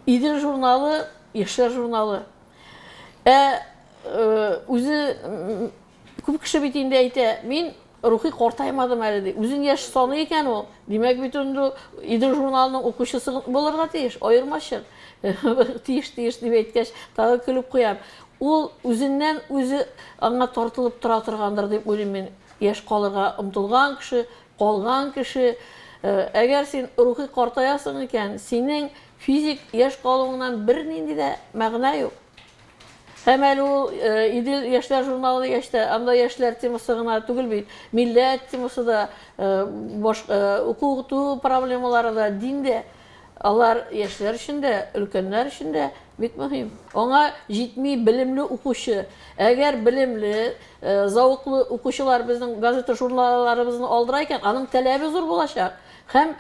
İdil журналы, Яшьләр журналы. Үзе күп кеше бит инде әйтә, мин рухи картаймадым әле ди. Үзен яшь саны икән ул. Димәк бит инде Идел журналының укучысы булырга тиеш, аермачык. Тиеш дип әйткәч, тагы көлеп куям. Ул үзеннән үзе аңа тартылып тора торгандыр дип уйлыйм мин. Яшь калырга омтылган кеше, калган кеше. Әгәр син рухи картаясың икән, синең физик яшь калуыңнан бернинди дә мәгънә юк. Һәм әле ул Идел Яшьләр журналы яшьтә, анда яшьләр темасы гына түгел бит, милләт темасы да, уку проблемалары да, дин дә, алар яшьләр өчен дә, өлкәннәр өчен дә бик мөһим. Аңа җитми белемле укучы. Әгәр белемле, зауыклы укучылар безнең газета журналларыбызны алдыра икән, аның таләбе зур булачак. Һәм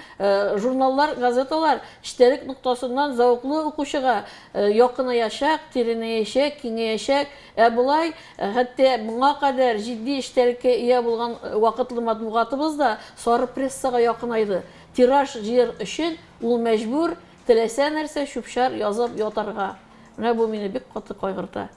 журналлар, газеталар эчтәлек нуктасыннан зауыклы укучыга якынаяшак, тирәнәяшәк, киңәяшәк. Булай, хәтта моңа кадәр җитди эчтәлеккә ия булган вакытлы матбугатыбыз да сары прессага якынайды. Тираж җир өчен ул мәҗбүр теләсә нәрсә чүпчәр язып ятарга. Менә бу мине бик каты кайгырта.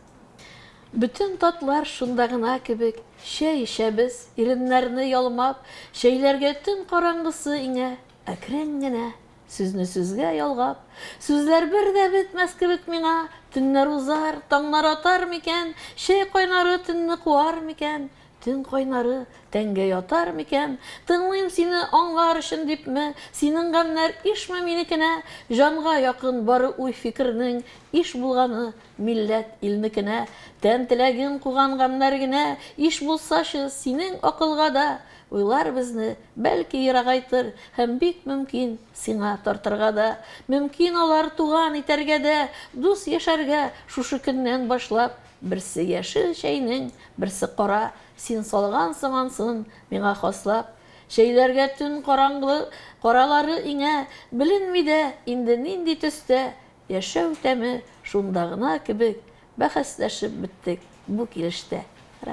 Bütün tatlар шунда гына кебек, шәй эчәбез, иреннәрне ялмап, шәйләргә төн караңгысы иңә, әкрен генә, сүзне сүзгә ялгап. Сүзләр бер дә бетмәс кебек миңа, төннәр узар, таңнар атар микән, шәй кайнары төнне куар микән, төн кайнары тәнгә ятар микән, тыңлыйм сине аңлар өчен дипме, синең гамнәр ишме минекенә, җанга якын бары уй фикернең, иш булганы милләт илнекенә, тән теләген куган гамнәр генә, иш булсачы синең акылга да, уйлар безне бәлки ерагайтыр, һәм бик мөмкин сиңа тартырга да, мөмкин алар туган итәргә дә, дус яшәргә шушы көннән башлап, берсе яшел шәйнең, берсе кара, син салган сымансын миңа хаслап. Шәйләргә төн караңгы, каралары иңә, беленми дә инде нинди төстә, яшәү тәме шунда гына кебек, бәхәсләшеп беттек бу килештә.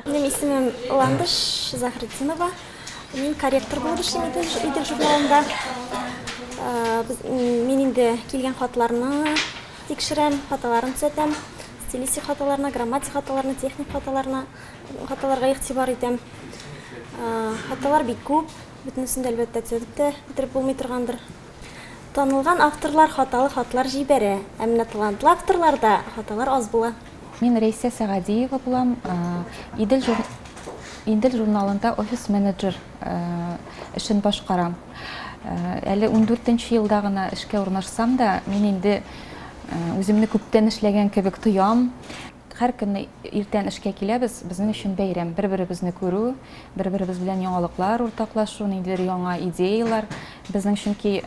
Минем исемем Ландыш Захретдинова. Мин корректор булып эшлим Идел журналында. Мин инде килгән хатларны тикшерәм, хаталарын төзәтәм. Стилистик хаталарына, грамматик хаталарына, техник хаталарга игътибар итәм. Хаталар бик күп, бөтенесен әлбәттә төзәтеп тә бетереп булмый торгандыр. Танылган авторлар хаталы хатлар җибәрә, ә менә талантлы авторларда хаталар аз була. Мин Рәйсә Сәгадиева булам. Идел журналында офис менеджер эшен башкарам. Әле 14нче елда гына эшкә урнашсам да, мин инде үземне күптән эшләгән кебек тоям. Һәр көнне иртән эшкә киләбез, безнең өчен бәйрәм. Бер-беребезне күрү, бер-беребез белән яңалыклар уртаклашу, ниндидер яңа идеялар. Безнең чөнки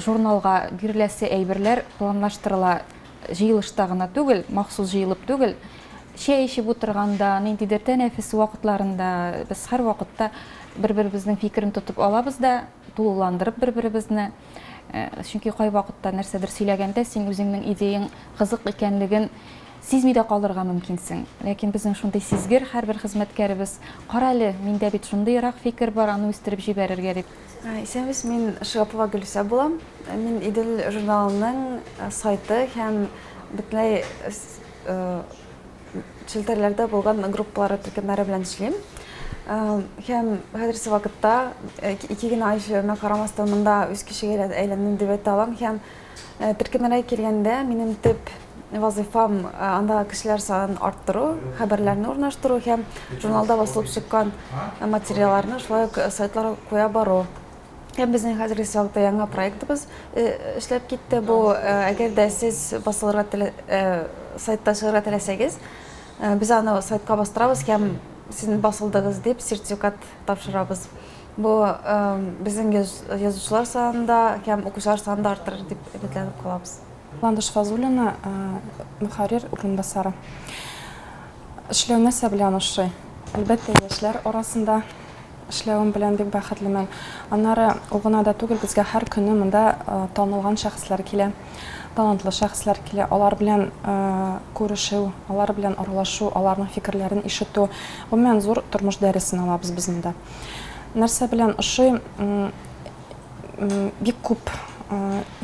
журналга биреләсе әйберләр планлаштырыла җыелышта гына түгел, махсус җыелып түгел. Шәй эчеп утырганда, ниндидер тәнәфес вакытларында без һәр вакытта бер-беребезнең фикерен тотып алабыз да, тулыландырып бер-беребезне. Чөнки кай вакытта нәрсәдер сөйләгәндә син үзеңнең идеяң кызык икәнлеген сизми дә калырга мөмкинсең. Ләкин безнең шундый сизгер һәрбер хезмәткәребез, каралы, миндә бит шундыйрак фикер бар, аны үстереп җибәрергә дип. Исембез, мин Шыгапова Гөлсә булам. Мин Идел журналының сайты һәм бөтенләй челтәрләрдә булган группалары төркемнәре белән эшлим. Һәм хәзерге вакытта 2 генә ай эшләвемә карамастан монда үз кешегә әйләндем дип әйтә алам. Һәм төркемнәргә килгәндә минем төп вазифам анда кешеләр санын арттыру, хәбәрләрне урнаштыру һәм журналда басылып чыккан материалларны шулай ук сайтларга куя бару. Һәм безнең хәзерге вакытта яңа проектыбыз эшләп китте. Бу әгәр дә сез басылырга сайтта чыгарга теләсәгез, без аны сайтка бастырабыз һәм син басылдыгыз дип сертификат тапшырабыз. Бу безнең язучылар санында һәм укучылар санында арттырыр дип өметләнеп калабыз. Ландыш Фазулина, мөхәррир урынбасары. Эшләү нәрсә белән ошый? Әлбәттә, яшьләр арасында эшләвем белән бик бәхетлемен. Аннары ул гына да түгел, безгә һәр көнне монда танылган шәхесләр килә, талантлы шәхесләр килә. Алар белән күрешү, алар белән аралашу, аларның фикерләрен ишетү, гомумән зур тормыш дәресен алабыз без монда. Нәрсә белән ошый? Бик күп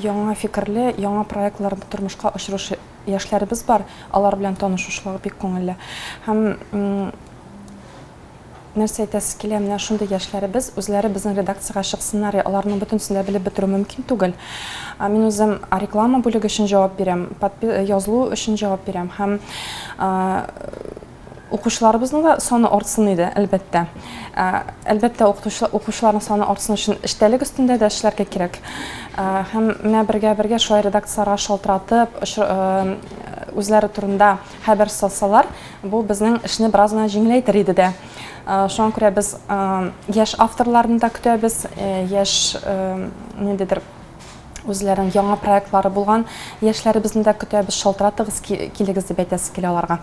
яңа фикерле, яңа проектларны тормышка ашырушы яшьләребез бар. Алар белән танышучылык бик күңелле. Һәм нәрсә әйтәсе килә, менә шундый яшьләребез үзләре безнең редакциягә чыксыннар, аларның бөтенсен дә белеп бетерү мөмкин түгел. Мин үзем реклама бүлеге өчен җавап бирәм, язылу өчен җавап бирәм һәм укучыларыбызның да саны артсын иде, әлбәттә. Әлбәттә укучыларның саны артсын өчен эштәлек өстендә дә эшләргә кирәк. Һәм менә бергә шулай редакцияларга шалтыратып, үзләре турында хәбәр салсалар, бу безнең эшне бераз гына җиңеләйтер иде дә. Шуңа күрә без яшь авторларны да көтәбез, яшь ниндидер үзләренең яңа проектлары булган яшьләребезне дә көтәбез, шалтыратыгыз килегез дип әйтәсе килә аларга.